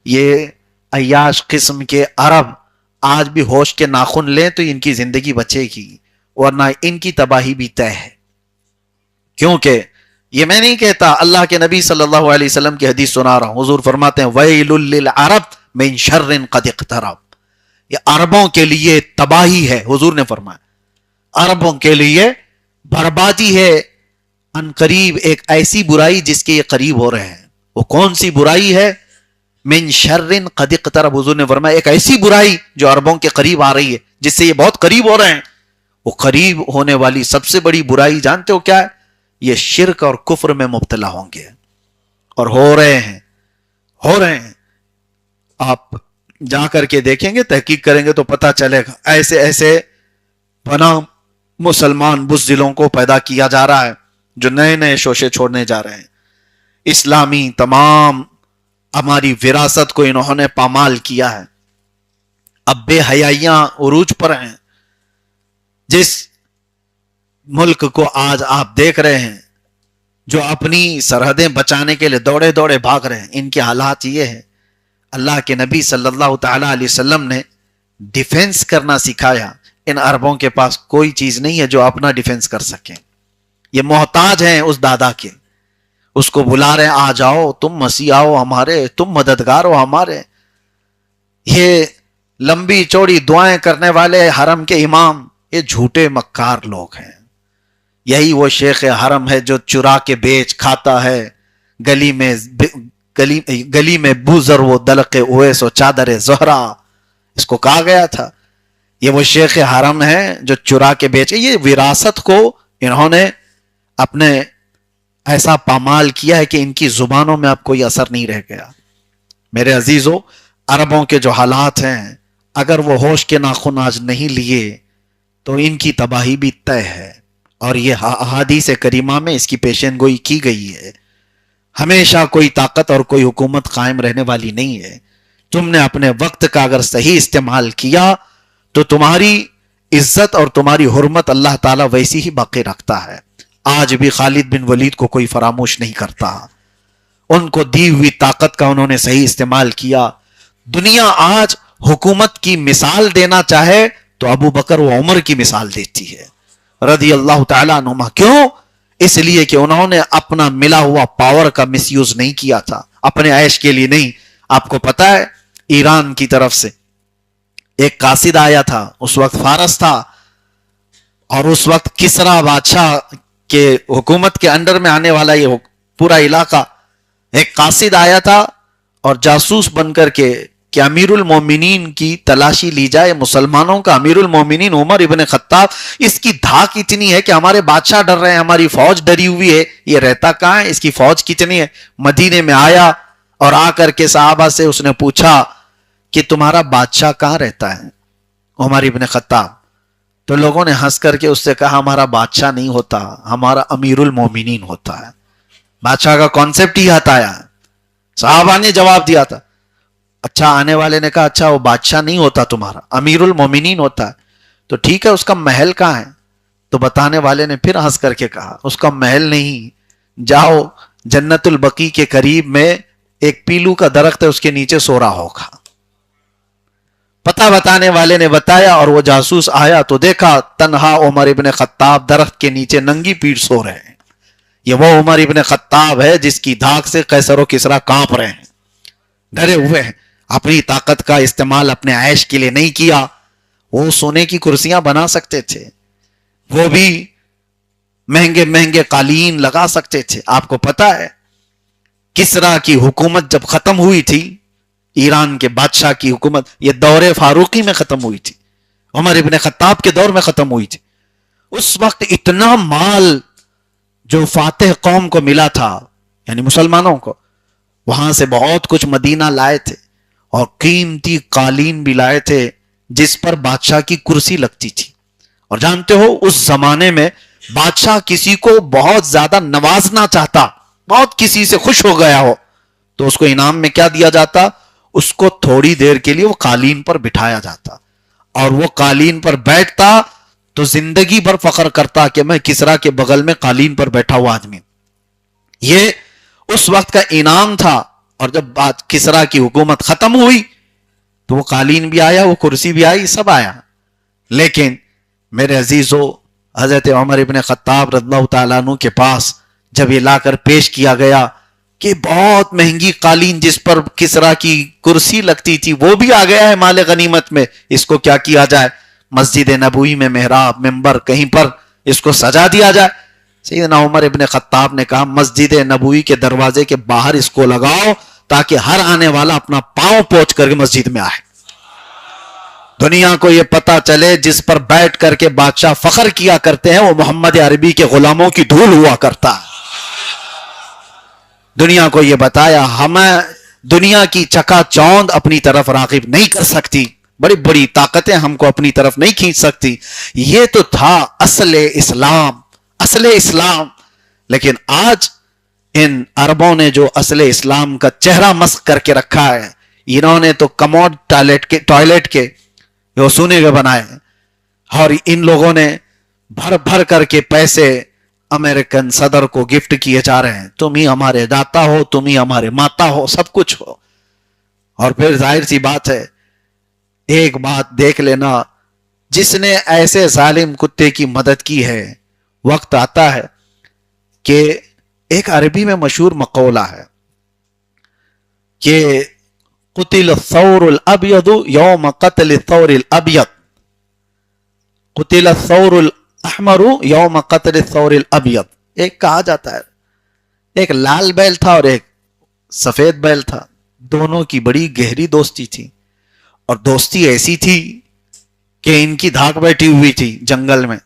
یہ عیاش قسم کے عرب آج بھی ہوش کے ناخن لیں تو ان کی زندگی بچے گی، ورنہ ان کی تباہی بھی طے ہے۔ کیونکہ یہ میں نہیں کہتا، اللہ کے نبی صلی اللہ علیہ وسلم کی حدیث سنا رہا ہوں۔ حضور فرماتے ہیں وَيْلٌ لِّلْعَرَبِ مِن شَرٍ قَدِ اقْتَرَبَ، یہ عربوں کے لیے تباہی ہے۔ حضور نے فرمایا عربوں کے لیے بربادی ہے، ان قریب ایک ایسی برائی جس کے یہ قریب ہو رہے ہیں۔ وہ کون سی برائی ہے؟ من شر قد اقترب، حضور نے فرمایا ایک ایسی برائی جو عربوں کے قریب آ رہی ہے، جس سے یہ بہت قریب ہو رہے ہیں۔ وہ قریب ہونے والی سب سے بڑی برائی جانتے ہو کیا ہے؟ یہ شرک اور کفر میں مبتلا ہوں گے، اور ہو رہے ہیں۔ آپ جا کر کے دیکھیں گے، تحقیق کریں گے تو پتہ چلے گا، ایسے ایسے پناہ مسلمان بزدلوں کو پیدا کیا جا رہا ہے جو نئے نئے شوشے چھوڑنے جا رہے ہیں۔ اسلامی تمام ہماری وراثت کو انہوں نے پامال کیا ہے۔ اب بے حیائیاں عروج پر ہیں۔ جس ملک کو آج آپ دیکھ رہے ہیں جو اپنی سرحدیں بچانے کے لیے دوڑے دوڑے بھاگ رہے ہیں، ان کے حالات یہ ہے۔ اللہ کے نبی صلی اللہ تعالی علیہ وسلم نے ڈیفنس کرنا سکھایا۔ ان عربوں کے پاس کوئی چیز نہیں ہے جو اپنا ڈیفنس کر سکیں۔ یہ محتاج ہیں اس دادا کے، اس کو بلا رہے آ جاؤ، تم مسیح آؤ ہمارے، تم مددگار ہو ہمارے۔ یہ لمبی چوڑی دعائیں کرنے والے حرم کے امام یہ جھوٹے مکار لوگ ہیں۔ یہی وہ شیخ حرم ہے جو چرا کے بیچ کھاتا ہے، گلی میں بوزر وہ دلق اویس و چادر زہرا، اس کو کہا گیا تھا یہ وہ شیخ حرم ہے جو چرا کے بیچ۔ یہ وراثت کو انہوں نے اپنے ایسا پامال کیا ہے کہ ان کی زبانوں میں اب کوئی اثر نہیں رہ گیا۔ میرے عزیزو، عربوں کے جو حالات ہیں، اگر وہ ہوش کے ناخن آج نہیں لیے تو ان کی تباہی بھی طے ہے، اور یہ احادیث کریمہ میں اس کی پیشین گوئی کی گئی ہے۔ ہمیشہ کوئی طاقت اور کوئی حکومت قائم رہنے والی نہیں ہے۔ تم نے اپنے وقت کا اگر صحیح استعمال کیا تو تمہاری عزت اور تمہاری حرمت اللہ تعالیٰ ویسی ہی باقی رکھتا ہے۔ آج بھی خالد بن ولید کو کوئی فراموش نہیں کرتا۔ ان کو دی ہوئی طاقت کا انہوں نے صحیح استعمال کیا۔ دنیا آج حکومت کی مثال دینا چاہے تو ابو بکر و عمر کی مثال دیتی ہے رضی اللہ تعالیٰ عنہما۔ کیوں؟ اس لیے کہ انہوں نے اپنا ملا ہوا پاور کا مس یوز نہیں کیا تھا، اپنے عیش کے لیے نہیں۔ آپ کو پتا ہے ایران کی طرف سے ایک قاصد آیا تھا، اس وقت فارس تھا، اور اس وقت کسرا بادشاہ کے حکومت کے انڈر میں آنے والا یہ پورا علاقہ۔ ایک قاصد آیا تھا اور جاسوس بن کر کے کہ امیر المومنین کی تلاشی لی جائے، مسلمانوں کا امیر المومنین عمر ابن خطاب، اس کی دھاک اتنی ہے کہ ہمارے بادشاہ ڈر رہے ہیں، ہماری فوج ڈری ہوئی ہے، یہ رہتا کہاں ہے، اس کی فوج کتنی ہے۔ مدینے میں آیا اور آ کر کے صحابہ سے اس نے پوچھا کہ تمہارا بادشاہ کہاں رہتا ہے، عمر ابن خطاب؟ تو لوگوں نے ہنس کر کے اس سے کہا ہمارا بادشاہ نہیں ہوتا، ہمارا امیر المومنین ہوتا ہے۔ بادشاہ کا کانسیپٹ ہی ہٹایا۔ صحابہ نے جواب دیا تھا، اچھا، آنے والے نے کہا اچھا وہ بادشاہ نہیں ہوتا تمہارا، امیر المومنین ہوتا ہے، تو ٹھیک ہے اس کا محل کہاں ہے؟ تو بتانے والے نے پھر ہنس کر کے کہا اس کا محل نہیں، جاؤ جنت البقیع کے قریب میں ایک پیلو کا درخت ہے، اس کے نیچے سو رہا ہوگا۔ پتہ بتانے والے نے بتایا اور وہ جاسوس آیا تو دیکھا تنہا عمر ابن خطاب درخت کے نیچے ننگی پیٹھ سو رہے ہیں۔ یہ وہ عمر ابن خطاب ہے جس کی دھاک سے قیصر و کسریٰ کانپ رہے ہیں، ڈرے ہوئے ہیں۔ اپنی طاقت کا استعمال اپنے عیش کے لیے نہیں کیا۔ وہ سونے کی کرسیاں بنا سکتے تھے، وہ بھی مہنگے مہنگے قالین لگا سکتے تھے۔ آپ کو پتا ہے کسریٰ کی حکومت جب ختم ہوئی تھی، ایران کے بادشاہ کی حکومت یہ دور فاروقی میں ختم ہوئی تھی، عمر ابن خطاب کے دور میں ختم ہوئی تھی۔ اس وقت اتنا مال جو فاتح قوم کو ملا تھا، یعنی مسلمانوں کو، وہاں سے بہت کچھ مدینہ لائے تھے اور قیمتی قالین بھی لائے تھے جس پر بادشاہ کی کرسی لگتی تھی۔ اور جانتے ہو اس زمانے میں بادشاہ کسی کو بہت زیادہ نوازنا چاہتا، بہت کسی سے خوش ہو گیا ہو، تو اس کو انعام میں کیا دیا جاتا؟ اس کو تھوڑی دیر کے لیے وہ قالین پر بٹھایا جاتا، اور وہ قالین پر بیٹھتا تو زندگی بھر فخر کرتا کہ میں کسریٰ کے بغل میں قالین پر بیٹھا ہوا آدمی۔ یہ اس وقت کا انعام تھا، اور جب بات کسرا کی حکومت ختم ہوئی تو وہ قالین بھی آیا، وہ کرسی بھی آئی، سب آیا. لیکن میرے عزیزو، حضرت عمر ابن خطاب رضی اللہ تعالیٰ عنہ کے پاس جب یہ لا کر پیش کیا گیا کہ بہت مہنگی قالین جس پر کسرا کی کرسی لگتی تھی وہ بھی آ گیا ہے مال غنیمت میں، اس کو کیا کیا جائے؟ مسجد نبوی میں محراب، منبر کہیں پر اس کو سجا دیا جائے. سیدنا عمر ابن خطاب نے کہا مسجد نبوی کے دروازے کے باہر اس کو لگاؤ تاکہ ہر آنے والا اپنا پاؤں پوچھ کر کے مسجد میں آئے. دنیا کو یہ پتا چلے جس پر بیٹھ کر کے بادشاہ فخر کیا کرتے ہیں وہ محمد عربی کے غلاموں کی دھول ہوا کرتا ہے. دنیا کو یہ بتایا ہمیں دنیا کی چکا چوند اپنی طرف راغب نہیں کر سکتی، بڑی بڑی طاقتیں ہم کو اپنی طرف نہیں کھینچ سکتی. یہ تو تھا اصل اسلام، اصل اسلام. لیکن آج ان عربوں نے جو اصل اسلام کا چہرہ مسخ کر کے رکھا ہے، انہوں نے تو کموڈ ٹوائلٹ کے جو سونے کے بنائے، اور ان لوگوں نے بھر بھر کر کے پیسے امریکن صدر کو گفٹ کیے جا رہے ہیں. تم ہی ہمارے داتا ہو، تم ہی ہمارے ماتا ہو، سب کچھ ہو. اور پھر ظاہر سی بات ہے، ایک بات دیکھ لینا، جس نے ایسے ظالم کتے کی مدد کی ہے، وقت آتا ہے کہ ایک عربی میں مشہور مقولہ ہے کہ قتل الثور الابیض یوم قتل الثور الابیض، قتل الثور الاحمر یوم قتل الثور الابیض. ایک کہا جاتا ہے ایک لال بیل تھا اور ایک سفید بیل تھا، دونوں کی بڑی گہری دوستی تھی، اور دوستی ایسی تھی کہ ان کی دھاک بیٹھی ہوئی تھی جنگل میں،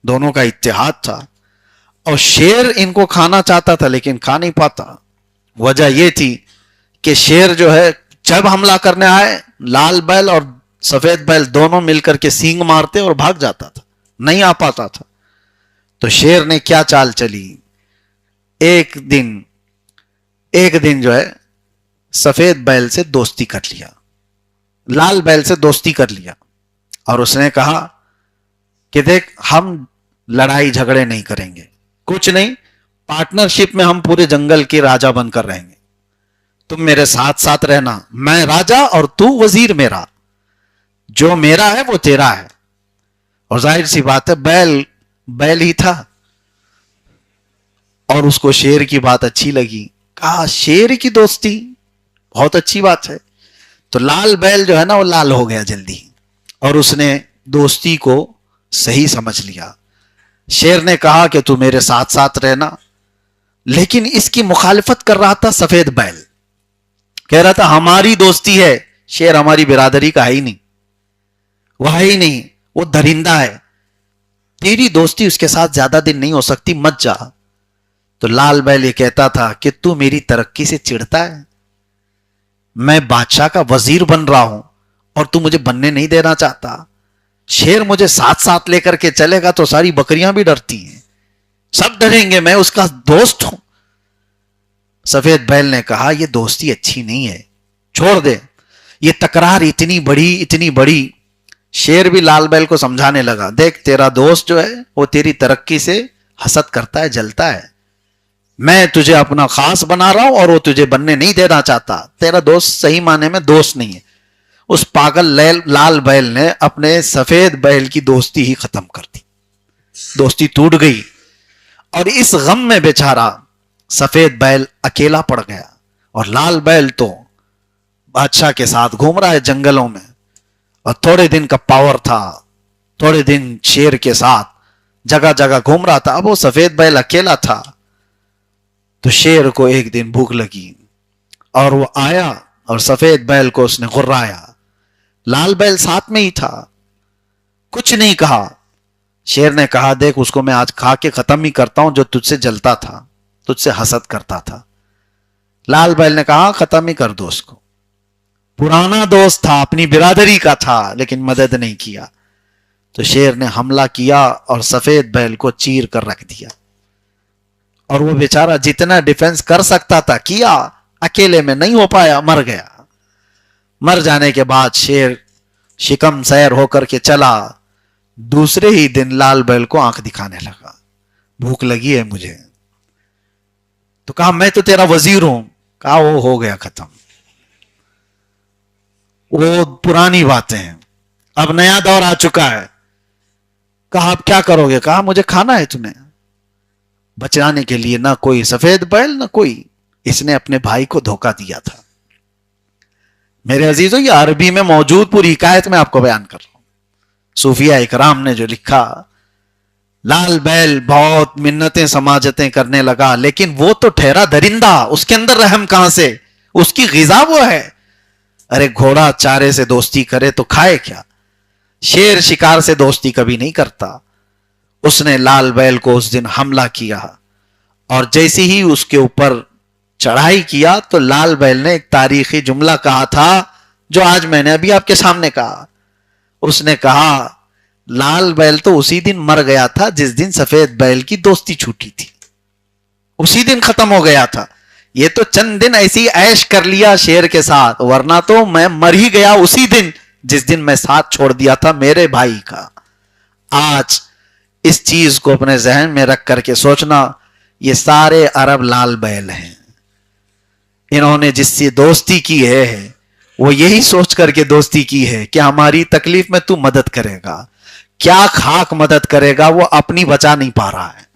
دونوں کا اتحاد تھا. اور شیر ان کو کھانا چاہتا تھا لیکن کھا نہیں پاتا. وجہ یہ تھی کہ شیر جو ہے جب حملہ کرنے آئے، لال بیل اور سفید بیل دونوں مل کر کے سینگ مارتے اور بھاگ جاتا تھا، نہیں آ پاتا تھا. تو شیر نے کیا چال چلی، ایک دن جو ہے سفید بیل سے دوستی کر لیا، لال بیل سے دوستی کر لیا، اور اس نے کہا کہ دیکھ ہم لڑائی جھگڑے نہیں کریں گے، کچھ نہیں، پارٹنرشپ میں ہم پورے جنگل کے راجا بن کر رہیں گے. تم میرے ساتھ ساتھ رہنا، میں راجا اور تو وزیر میرا، جو میرا ہے وہ تیرا ہے. اور ظاہر سی بات ہے بیل ہی تھا، اور اس کو شیر کی بات اچھی لگی، کہا شیر کی دوستی بہت اچھی بات ہے. تو لال بیل جو ہے نا وہ لال ہو گیا جلدی، اور اس نے دوستی کو صحیح سمجھ لیا. شیر نے کہا کہ تو میرے ساتھ ساتھ رہنا، لیکن اس کی مخالفت کر رہا تھا سفید بیل، کہہ رہا تھا ہماری دوستی ہے، شیر ہماری برادری کا ہے ہی نہیں، وہ ہے ہی نہیں، وہ درندہ ہے، تیری دوستی اس کے ساتھ زیادہ دن نہیں ہو سکتی، مت جا. تو لال بیل یہ کہتا تھا کہ تو میری ترقی سے چڑھتا ہے، میں بادشاہ کا وزیر بن رہا ہوں اور تو مجھے بننے نہیں دینا چاہتا. شیر مجھے ساتھ ساتھ لے کر کے چلے گا تو ساری بکریاں بھی ڈرتی ہیں، سب ڈریں گے، میں اس کا دوست ہوں. سفید بیل نے کہا یہ دوستی اچھی نہیں ہے، چھوڑ دے، یہ تکرار اتنی بڑی. شیر بھی لال بیل کو سمجھانے لگا، دیکھ تیرا دوست جو ہے وہ تیری ترقی سے حسد کرتا ہے، جلتا ہے، میں تجھے اپنا خاص بنا رہا ہوں اور وہ تجھے بننے نہیں دینا چاہتا. تیرا دوست صحیح معنی میں دوست نہیں ہے. اس پاگل لال بیل نے اپنے سفید بیل کی دوستی ہی ختم کر دی، دوستی ٹوٹ گئی. اور اس غم میں بیچارہ سفید بیل اکیلا پڑ گیا، اور لال بیل تو بادشاہ کے ساتھ گھوم رہا ہے جنگلوں میں، اور تھوڑے دن کا پاور تھا، تھوڑے دن شیر کے ساتھ جگہ جگہ گھوم رہا تھا. اب وہ سفید بیل اکیلا تھا. تو شیر کو ایک دن بھوک لگی اور وہ آیا اور سفید بیل کو اس نے غرایا. لال بیل ساتھ میں ہی تھا، کچھ نہیں کہا. شیر نے کہا دیکھ اس کو میں آج کھا کے ختم ہی کرتا ہوں جو تجھ سے جلتا تھا، تجھ سے حسد کرتا تھا. لال بیل نے کہا ختم ہی کر دو اس کو، پرانا دوست تھا، اپنی برادری کا تھا، لیکن مدد نہیں کیا. تو شیر نے حملہ کیا اور سفید بیل کو چیر کر رکھ دیا، اور وہ بیچارہ جتنا ڈیفنس کر سکتا تھا کیا، اکیلے میں نہیں ہو پایا، مر گیا. مر جانے کے بعد شیر شکم سیر ہو کر کے چلا. دوسرے ہی دن لال بیل کو آنکھ دکھانے لگا، بھوک لگی ہے مجھے. تو کہا میں تو تیرا وزیر ہوں، کہا وہ ہو گیا ختم، وہ پرانی باتیں ہیں، اب نیا دور آ چکا ہے۔ کہا اب کیا کرو گے؟ کہا مجھے کھانا ہے تمہیں۔ بچانے کے لیے نہ کوئی سفید بیل نہ کوئی، اس نے اپنے بھائی کو دھوکہ دیا تھا۔ میرے عزیزو، یہ عربی میں موجود پوری حکایت میں آپ کو بیان کر رہا ہوں۔ صوفیہ اکرام نے جو لکھا، لال بیل بہت منتیں سماجتیں کرنے لگا، لیکن وہ تو ٹھہرا درندہ، اس کے اندر رحم کہاں سے؟ اس کی غذا وہ ہے۔ ارے گھوڑا چارے سے دوستی کرے تو کھائے کیا؟ شیر شکار سے دوستی کبھی نہیں کرتا۔ اس نے لال بیل کو اس دن حملہ کیا، اور جیسے ہی اس کے اوپر چڑھائی کیا تو لال بیل نے ایک تاریخی جملہ کہا تھا جو آج میں نے ابھی آپ کے سامنے کہا۔ اس نے کہا لال بیل تو اسی دن مر گیا تھا جس دن سفید بیل کی دوستی چھوٹی تھی، اسی دن ختم ہو گیا تھا۔ یہ تو چند دن ایسی عیش کر لیا شیر کے ساتھ، ورنہ تو میں مر ہی گیا اسی دن جس دن میں ساتھ چھوڑ دیا تھا میرے بھائی کا۔ آج اس چیز کو اپنے ذہن میں رکھ کر کے سوچنا، یہ سارے عرب لال بیل ہیں۔ انہوں نے جس سے دوستی کی ہے وہ یہی سوچ کر کے دوستی کی ہے کہ ہماری تکلیف میں تو مدد کرے گا۔ کیا خاک مدد کرے گا؟ وہ اپنی بچا نہیں پا رہا ہے۔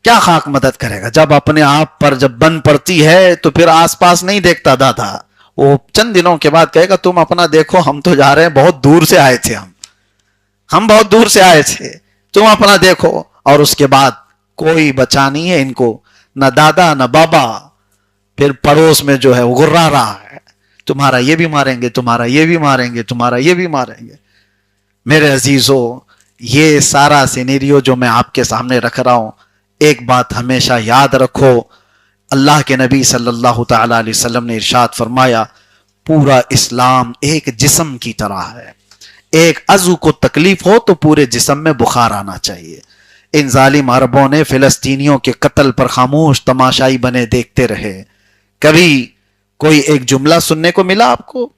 کیا خاک مدد کرے گا؟ جب اپنے آپ پر جب بن پڑتی ہے تو پھر آس پاس نہیں دیکھتا دادا، وہ چند دنوں کے بعد کہے گا تم اپنا دیکھو، ہم تو جا رہے ہیں، بہت دور سے آئے تھے، ہم بہت دور سے آئے تھے، تم اپنا دیکھو۔ اور اس کے بعد کوئی بچا نہیں ہے ان کو، نہ دادا نہ بابا۔ پھر پڑوس میں جو ہے وہ گرا رہا ہے، تمہارا یہ بھی ماریں گے، تمہارا یہ بھی ماریں گے، تمہارا یہ بھی ماریں گے۔ میرے عزیزو، یہ سارا سینیریو جو میں آپ کے سامنے رکھ رہا ہوں، ایک بات ہمیشہ یاد رکھو، اللہ کے نبی صلی اللہ تعالی علیہ وسلم نے ارشاد فرمایا، پورا اسلام ایک جسم کی طرح ہے، ایک عضو کو تکلیف ہو تو پورے جسم میں بخار آنا چاہیے۔ ان ظالم عربوں نے فلسطینیوں کے قتل پر خاموش تماشائی بنے دیکھتے رہے۔ کبھی کوئی ایک جملہ سننے کو ملا آپ کو؟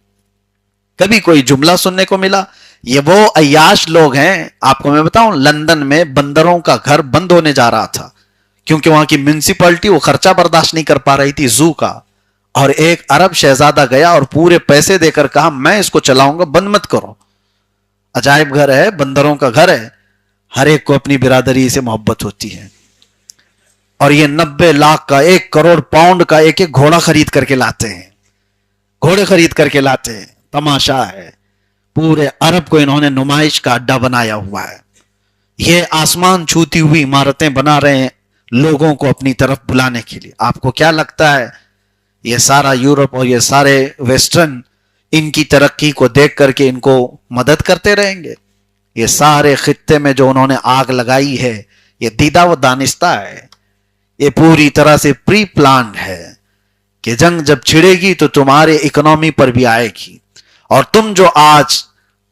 کبھی کوئی جملہ سننے کو ملا؟ یہ وہ عیاش لوگ ہیں، آپ کو میں بتاؤں، لندن میں بندروں کا گھر بند ہونے جا رہا تھا کیونکہ وہاں کی میونسپلٹی وہ خرچہ برداشت نہیں کر پا رہی تھی زو کا، اور ایک عرب شہزادہ گیا اور پورے پیسے دے کر کہا میں اس کو چلاؤں گا، بند مت کرو۔ عجائب گھر ہے، بندروں کا گھر ہے، ہر ایک کو اپنی برادری سے محبت ہوتی ہے، اور یہ 90 لاکھ کا 1 کروڑ پاؤنڈ کا ایک ایک گھوڑا خرید کر کے لاتے ہیں، گھوڑے خرید کر کے لاتے ہیں۔ تماشا ہے، پورے عرب کو انہوں نے نمائش کا اڈا بنایا ہوا ہے۔ یہ آسمان چھوتی ہوئی عمارتیں بنا رہے ہیں لوگوں کو اپنی طرف بلانے کے لیے۔ آپ کو کیا لگتا ہے یہ سارا یورپ اور یہ سارے ویسٹرن ان کی ترقی کو دیکھ کر کے ان کو مدد کرتے رہیں گے؟ یہ سارے خطے میں جو انہوں نے آگ لگائی ہے یہ دیدہ و دانستہ ہے، یہ پوری طرح سے پری پلانڈ ہے کہ جنگ جب چھڑے گی تو تمہارے اکنومی پر بھی آئے گی، اور تم جو آج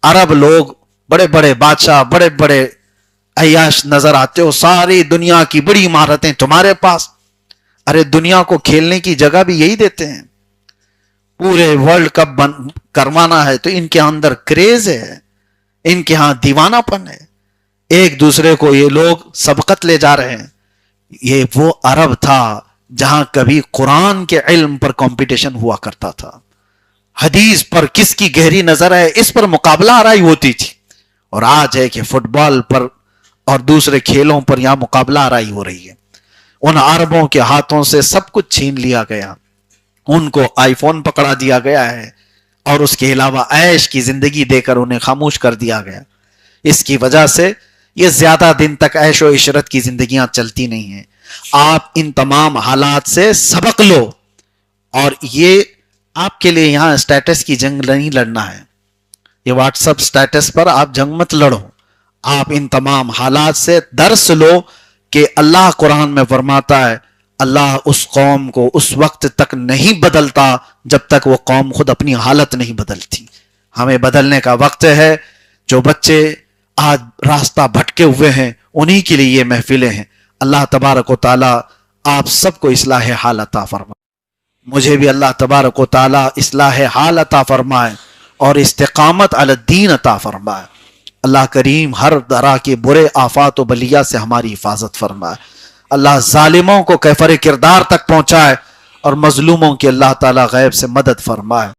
عرب لوگ بڑے بڑے بادشاہ بڑے بڑے عیاش نظر آتے ہو، ساری دنیا کی بڑی عمارتیں تمہارے پاس، ارے دنیا کو کھیلنے کی جگہ بھی یہی دیتے ہیں۔ پورے ورلڈ کپ کروانا ہے تو ان کے اندر کریز ہے، ان کے ہاں دیوانہ پن ہے، ایک دوسرے کو یہ لوگ سبقت لے جا رہے ہیں۔ یہ وہ عرب تھا جہاں کبھی قرآن کے علم پر کمپٹیشن ہوا کرتا تھا، حدیث پر کس کی گہری نظر ہے اس پر مقابلہ آرائی ہوتی تھی، اور آج ہے کہ فٹ بال پر اور دوسرے کھیلوں پر یہاں مقابلہ آرائی ہو رہی ہے۔ ان عربوں کے ہاتھوں سے سب کچھ چھین لیا گیا، ان کو آئی فون پکڑا دیا گیا ہے، اور اس کے علاوہ عیش کی زندگی دے کر انہیں خاموش کر دیا گیا۔ اس کی وجہ سے یہ زیادہ دن تک عیش و عشرت کی زندگیاں چلتی نہیں ہیں۔ آپ ان تمام حالات سے سبق لو، اور یہ آپ کے لیے یہاں سٹیٹس کی جنگ نہیں لڑنا ہے، یہ واٹس اپ سٹیٹس پر آپ جنگ مت لڑو، آپ ان تمام حالات سے درس لو کہ اللہ قرآن میں فرماتا ہے اللہ اس قوم کو اس وقت تک نہیں بدلتا جب تک وہ قوم خود اپنی حالت نہیں بدلتی۔ ہمیں بدلنے کا وقت ہے۔ جو بچے آج راستہ بھٹکے ہوئے ہیں انہی کے لیے یہ محفلیں ہیں۔ اللہ تبارک و تعالی آپ سب کو اصلاح حال عطا فرمائے، مجھے بھی اللہ تبارک و تعالی اصلاح حال عطا فرمائے اور استقامت علی الدین عطا فرمائے۔ اللہ کریم ہر طرح کے برے آفات و بلیات سے ہماری حفاظت فرمائے۔ اللہ ظالموں کو کیفر کردار تک پہنچائے اور مظلوموں کی اللہ تعالیٰ غیب سے مدد فرمائے۔